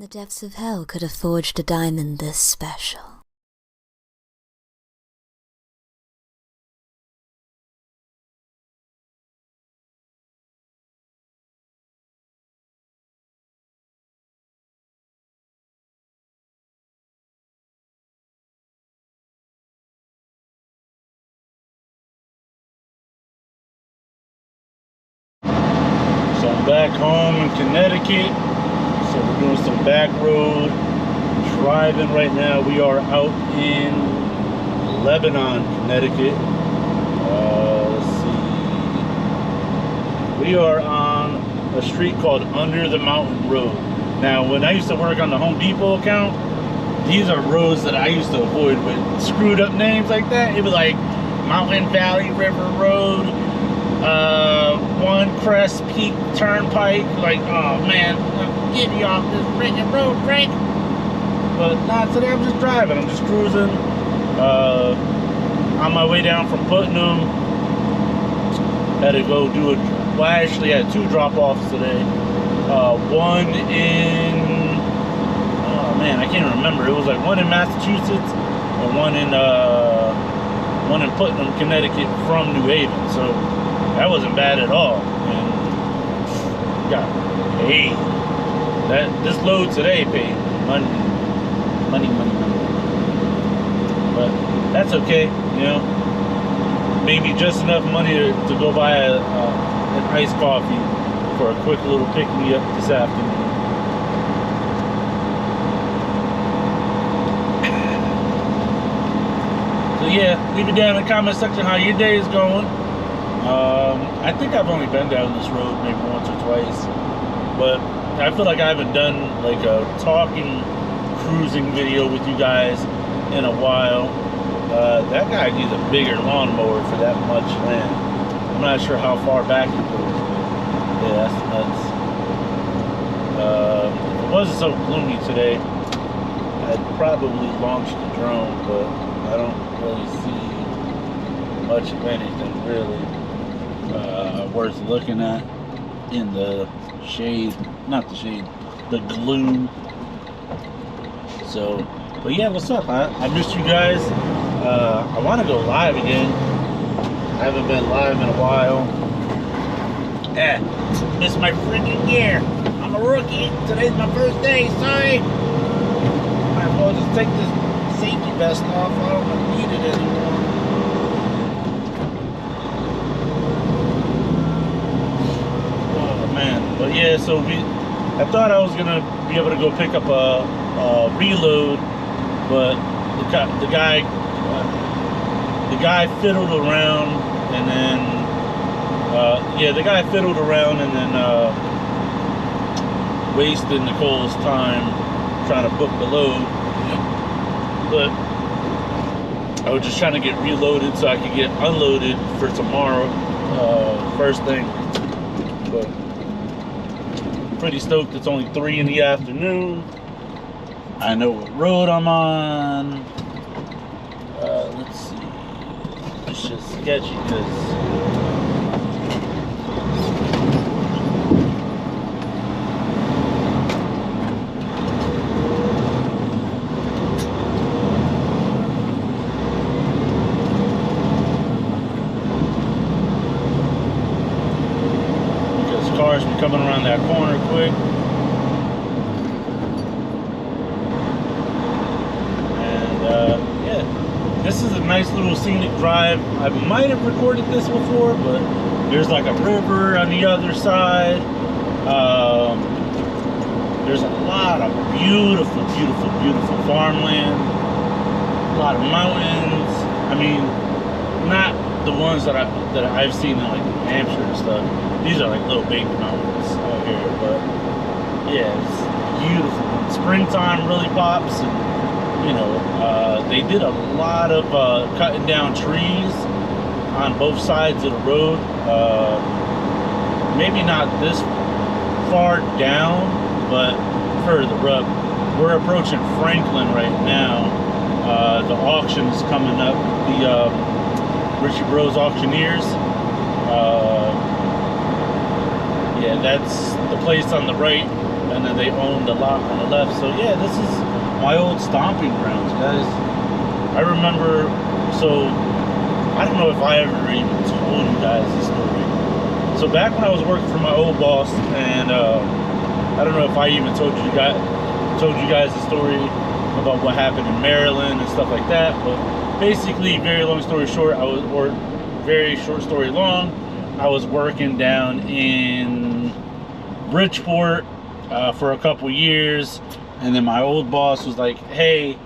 the depths of hell could have forged a diamond this special? So I'm back home in Connecticut. So we're doing some back road driving right now. We are out in Lebanon, Connecticut. Let's see. We are on a street called Under the Mountain Road. Now, when I used to work on the Home Depot account, these are roads that I used to avoid with screwed up names like that. It was like Mountain Valley River Road, One Crest Peak Turnpike. Like, oh man, get me off this freaking road, Frank. But not today. I'm just driving. I'm just cruising. On my way down from Putnam, had to go do a. Well, I actually had two drop-offs today. One in. Oh man, I can't remember. It was like one in Massachusetts and one in Putnam, Connecticut from New Haven. So that wasn't bad at all. And got paid. This load today paid money. But that's okay, you know. Maybe just enough money to go buy an iced coffee for a quick little pick-me-up this afternoon. So yeah, leave it down in the comment section how your day is going. I think I've only been down this road maybe once or twice, but I feel like I haven't done like a talking cruising video with you guys in a while. That guy needs a bigger lawnmower for that much land. I'm not sure how far back he goes. Yeah, that's nuts. If it wasn't so gloomy today, I'd probably launch the drone, but I don't really see much of anything really worth looking at in the shade. Not the shade, the gloom. So, but yeah, what's up? I missed you guys. I want to go live again. I haven't been live in a while. Missed my freaking gear. I'm a rookie. Today's my first day. Sorry. Might as well just take this safety vest off. I don't need it anymore. Oh man. But yeah, so I thought I was gonna be able to go pick up a reload, but the guy fiddled around, and then wasted Nicole's time trying to book the load. But I was just trying to get reloaded so I could get unloaded for tomorrow, first thing. But pretty stoked. It's only 3 in the afternoon. I know what road I'm on. Let's see. It's just sketchy because cars be coming around that corner quick. This is a nice little scenic drive. I might have recorded this before, but there's like a river on the other side. There's a lot of beautiful farmland. A lot of mountains. I mean, not the ones that I've seen in like New Hampshire and stuff. These are like little baby mountains out here, but yeah, it's beautiful. Springtime really pops, and you know, they did a lot of cutting down trees on both sides of the road. Maybe not this far down, but further up. We're approaching Franklin right now. The auction is coming up. The Richie Bros Auctioneers. Yeah, that's the place on the right. and then they own the lot on the left. So yeah, this is my old stomping grounds, guys. I remember, so I don't know if I ever even told you guys this story. So back when I was working for my old boss, and I don't know if I even told you guys the story about what happened in Maryland and stuff like that. But basically, very long story short, very short story long, I was working down in Bridgeport for a couple years, and then my old boss was like, hey,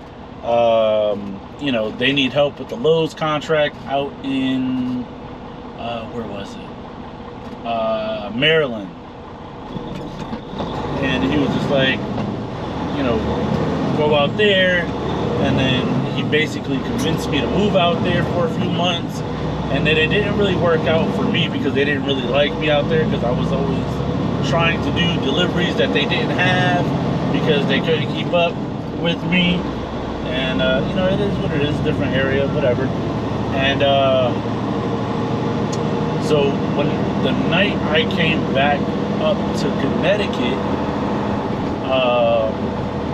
you know, they need help with the Lowe's contract out in where was it, Maryland. And he was just like, you know, go out there. And then he basically convinced me to move out there for a few months. And then it didn't really work out for me because they didn't really like me out there, because I was always trying to do deliveries that they didn't have because they couldn't keep up with me. And you know, it is what it is, different area, whatever. And so when the night I came back up to Connecticut,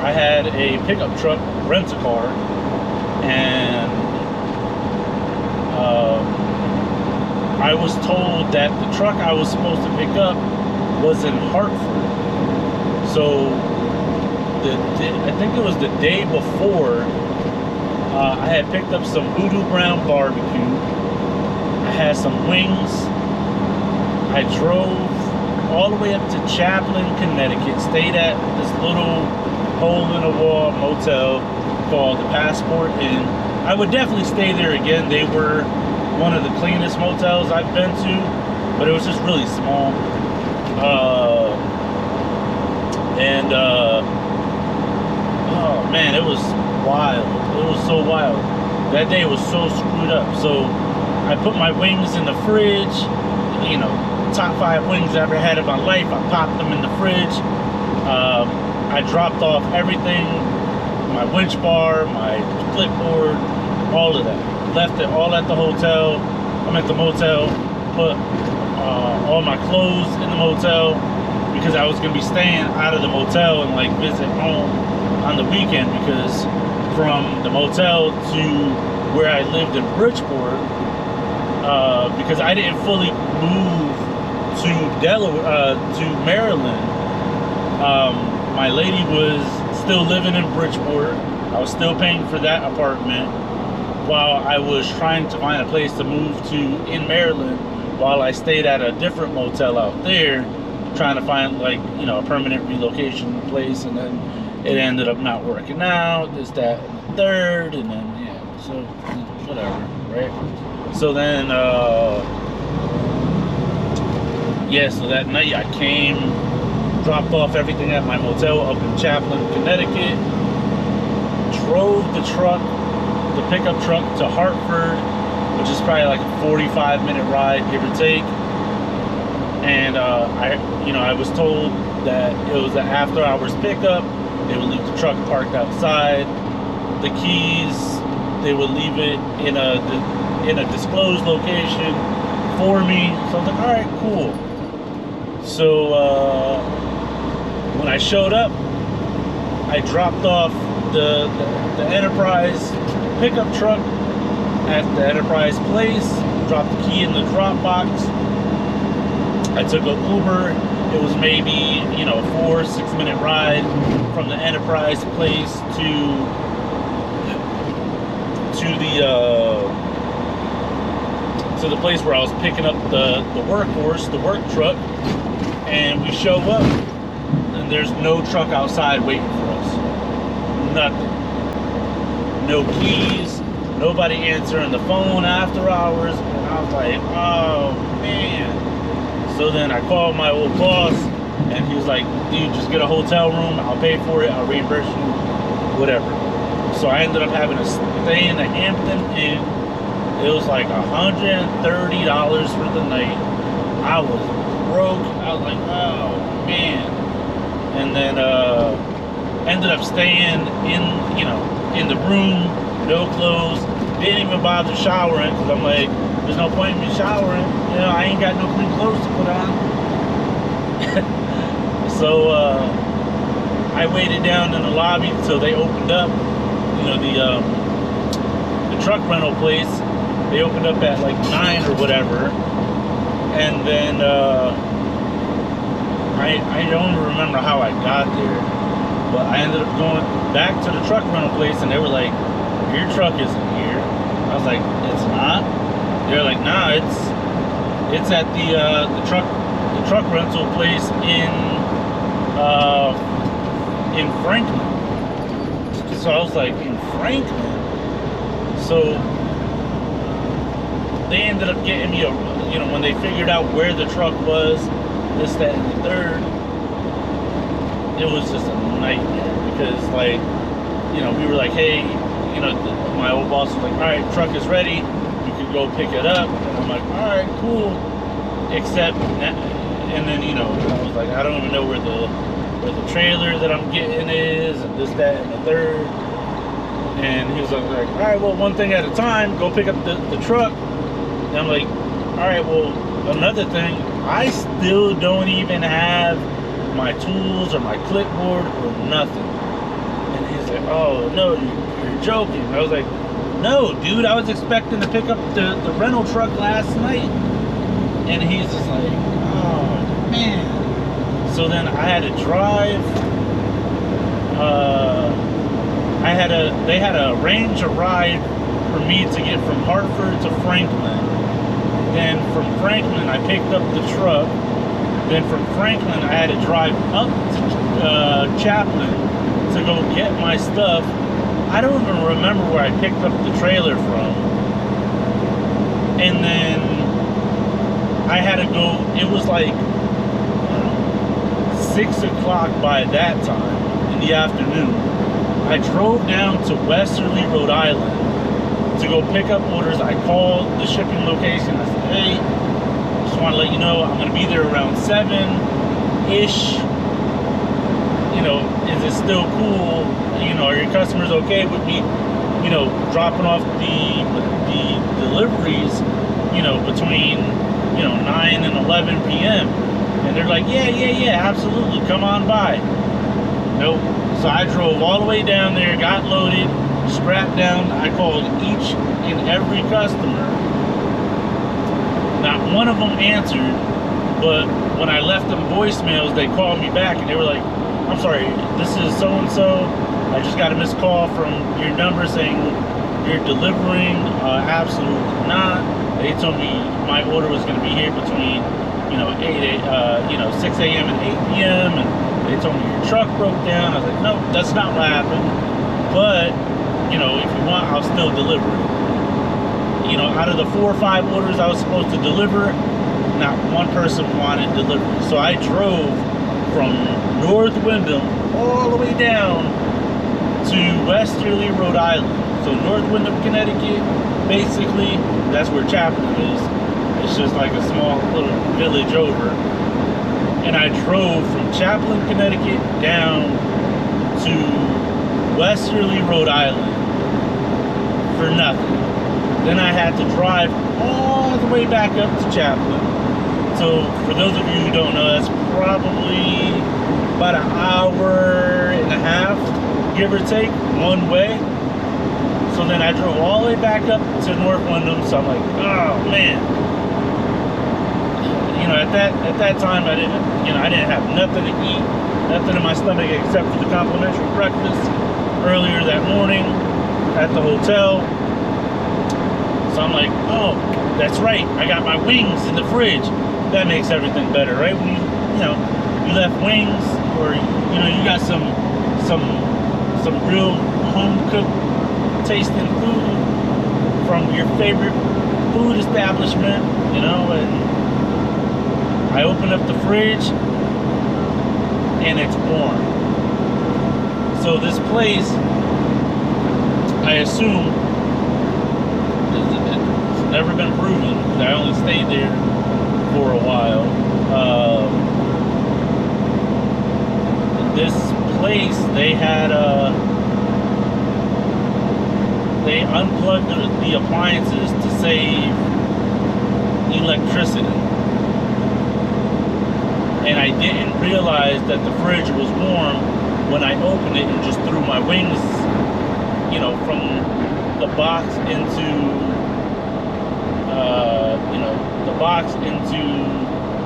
I had a pickup truck rent-a-car, and I was told that the truck I was supposed to pick up was in Hartford. So I think it was the day before, I had picked up some Voodoo Brown barbecue. I had some wings. I drove all the way up to Chaplin, Connecticut, stayed at this little hole-in-the-wall motel called the Passport Inn. I would definitely stay there again. They were one of the cleanest motels I've been to, but it was just really small. Oh man, it was wild. It was so wild. That day was so screwed up. So I put my wings in the fridge, you know, top 5 wings I ever had in my life. I popped them in the fridge. I dropped off everything, my winch bar, my clipboard, all of that. Left it all at the hotel. I'm at the motel. Put all my clothes in the motel because I was gonna be staying out of the motel and like visit home on the weekend, because from the motel to where I lived in Bridgeport, because I didn't fully move to Maryland. My lady was still living in Bridgeport. I was still paying for that apartment while I was trying to find a place to move to in Maryland, while I stayed at a different motel out there, trying to find, like, you know, a permanent relocation place. And then it ended up not working out, this, that, and the third, and then, yeah, so, whatever, right? So then, yeah, so that night I came, dropped off everything at my motel up in Chaplin, Connecticut, drove the pickup truck to Hartford, which is probably like a 45-minute ride, give or take. And I was told that it was an after-hours pickup. They would leave the truck parked outside. The keys, they would leave it in a disclosed location for me. So I was like, all right, cool. So when I showed up, I dropped off the Enterprise pickup truck at the Enterprise place, dropped the key in the drop box. I took an Uber. It was maybe, you know, 4-6 minute ride from the Enterprise place to the place where I was picking up the workhorse, the work truck. And we show up, and there's no truck outside waiting for us. Nothing. No keys. Nobody answering the phone after hours. And I was like, oh man. So then I called my old boss, and he was like, dude, just get a hotel room. I'll pay for it. I'll reimburse you, whatever. So I ended up having to stay in the Hampton Inn. It was like $130 for the night. I was broke. I was like, oh man. And then ended up staying in the room, no clothes. Didn't even bother showering, because I'm like, there's no point in me showering. You know, I ain't got no clean clothes to put on. So I waited down in the lobby till they opened up. You know, the truck rental place. They opened up at like 9 or whatever, and then I don't remember how I got there, but I ended up going back to the truck rental place, and they were like, "Your truck isn't here." I was like, "It's not?" They're like, "Nah, it's at the truck rental place in Franklin." So I was like, "In Franklin?" So they ended up getting me when they figured out where the truck was, this, that, and the third, it was just a nightmare because, like, we were like, "Hey," my old boss was like, "All right, truck is ready. You can go pick it up." And I'm like, "All right, cool." Except, and then, I was like, "I don't even know where the trailer that I'm getting is, and this, that, and the third." And he was like, "All right, well, one thing at a time, go pick up the truck." And I'm like, "All right, well, another thing, I still don't even have my tools or my clipboard or nothing." And he's like, "Oh, no, you're joking." I was like, "No, dude, I was expecting to pick up the rental truck last night." And he's just like, "Oh, man." So then I had to drive. They had to arrange a ride for me to get from Hartford to Franklin. Then from Franklin, I picked up the truck. Then from Franklin, I had to drive up to Chaplin to go get my stuff. I don't even remember where I picked up the trailer from. And then I had to go, it was like 6 o'clock by that time in the afternoon. I drove down to Westerly, Rhode Island to go pick up orders. I called the shipping location. I said, "Hey, just want to let you know I'm going to be there around 7-ish. Is it still cool? Are your customers okay with me, dropping off the deliveries, between, 9 and 11 p.m. And they're like, yeah, absolutely. Come on by." Nope. So I drove all the way down there, got loaded, strapped down. I called each and every customer. Not one of them answered, but when I left them voicemails, they called me back and they were like, "I'm sorry, this is so-and-so. I just got a missed call from your number saying you're delivering." Absolutely not. They told me my order was going to be here between, 6 a.m. and 8 p.m. And they told me your truck broke down. I was like, "No, that's not what happened. But, if you want, I'll still deliver it." Out of the 4 or 5 orders I was supposed to deliver, not one person wanted delivery. So I drove from North Windham all the way down to Westerly, Rhode Island. So North Windham, Connecticut, basically, that's where Chaplin is. It's just like a small little village over. And I drove from Chaplin, Connecticut down to Westerly, Rhode Island for nothing. Then I had to drive all the way back up to Chaplin. So for those of you who don't know, that's probably about an hour and a half, give or take, one way. So then I drove all the way back up to North Windham. So I'm like, "Oh man." At that time I didn't have nothing to eat, nothing in my stomach except for the complimentary breakfast earlier that morning at the hotel. So I'm like, "Oh, that's right. I got my wings in the fridge." That makes everything better, right? When you left wings, or you got some real home cooked tasting food from your favorite food establishment, and I open up the fridge and it's warm. So this place, I assume, it's never been proven. I only stayed there for a while. This place, they unplugged the appliances to save electricity. And I didn't realize that the fridge was warm when I opened it and just threw my wings, from the box into, the box into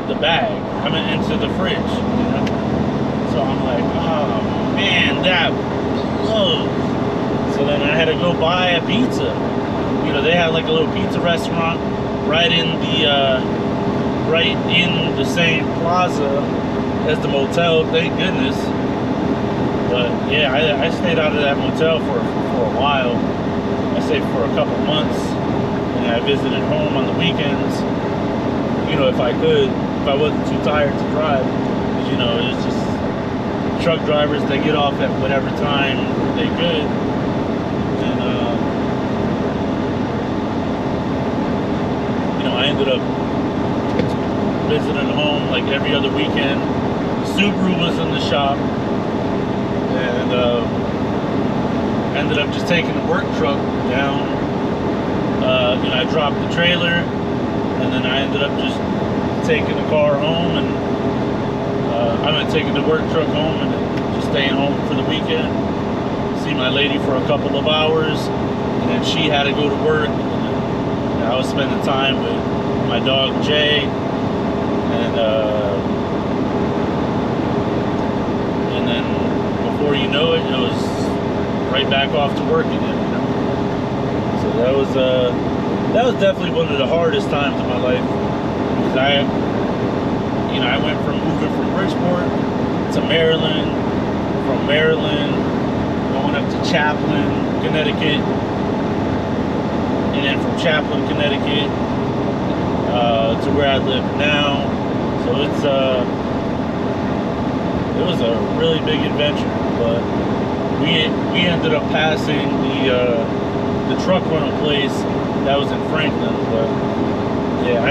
the bag. I mean, into the fridge. So I'm like, oh man, that blows. So then I had to go buy a pizza. They had like a little pizza restaurant right in the same plaza as the motel. Thank goodness. But yeah, I stayed out of that motel for a while. I stayed for a couple months, and I visited home on the weekends. If I could, if I wasn't too tired to drive, because it's just truck drivers. They get off at whatever time they could, and I ended up visiting home like every other weekend. Subaru was in the shop, and ended up just taking the work truck down. I dropped the trailer, and then I ended up just taking the car home, and taking the work truck home and just staying home for the weekend. See my lady for a couple of hours, and then she had to go to work. And I was spending time with my dog Jay, and then before you know it, it was right back off to work again. So that was definitely one of the hardest times in my life, because I went from moving from Bridgeport to Maryland, from Maryland going up to Chaplin, Connecticut, and then from Chaplin, Connecticut to where I live now. So it was a really big adventure, but we ended up passing the truck rental place that was in Franklin. But yeah,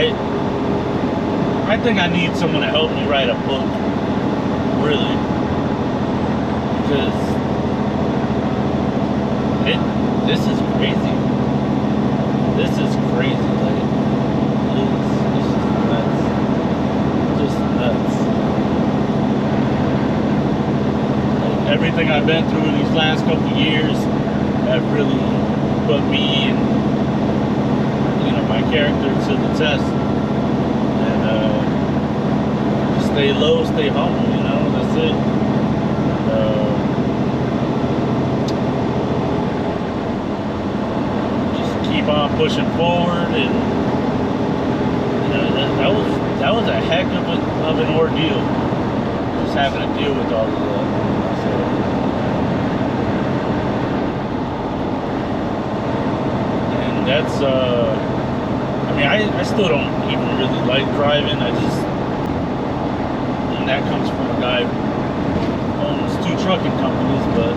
I think I need someone to help me write a book, really, because this is crazy. This is crazy. Like, it's just nuts. Like, everything I've been through in these last couple years have really put me and my character to the test. Just stay low, stay humble, that's it. Just keep on pushing forward, and that was a heck of an ordeal, just having to deal with all of that. So, and that's I still don't even really like driving. And that comes from a guy who owns 2 trucking companies, but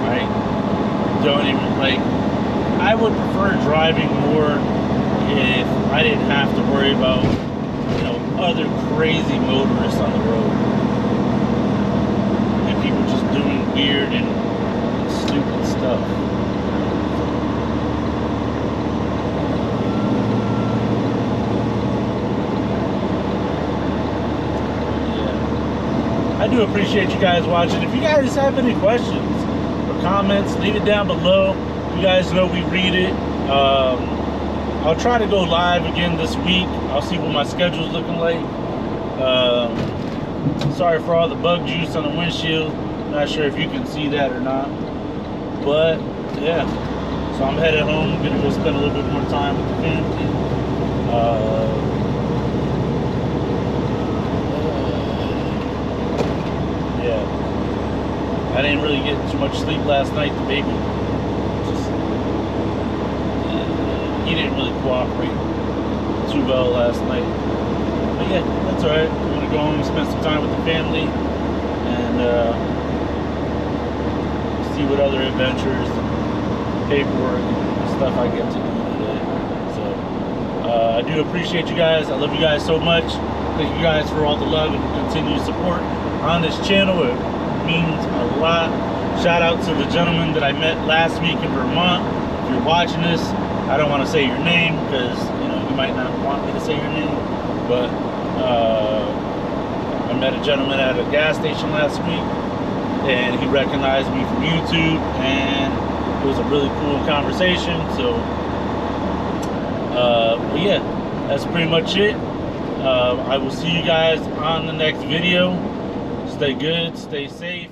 I don't even I would prefer driving more if I didn't have to worry about other crazy motorists on the road and people just doing weird and stupid stuff. I do appreciate you guys watching. If you guys have any questions or comments, leave it down below. You guys know we read it. I'll try to go live again this week. I'll see what my schedule's looking like. Sorry for all the bug juice on the windshield. Not sure if you can see that or not. But yeah, so I'm headed home. I'm gonna go spend a little bit more time with the family. Yeah, I didn't really get too much sleep last night. The baby he didn't really cooperate too well last night. But yeah, that's alright. I'm gonna go home and spend some time with the family and see what other adventures and paperwork and stuff I get to do today. So I do appreciate you guys. I love you guys so much. Thank you guys for all the love and continued support on this channel. It means a lot. Shout out to the gentleman that I met last week in Vermont. If you're watching this, I don't want to say your name because you might not want me to say your name, but I met a gentleman at a gas station last week, and he recognized me from YouTube, and it was a really cool conversation. So, but yeah, that's pretty much it. I will see you guys on the next video. Stay good, stay safe.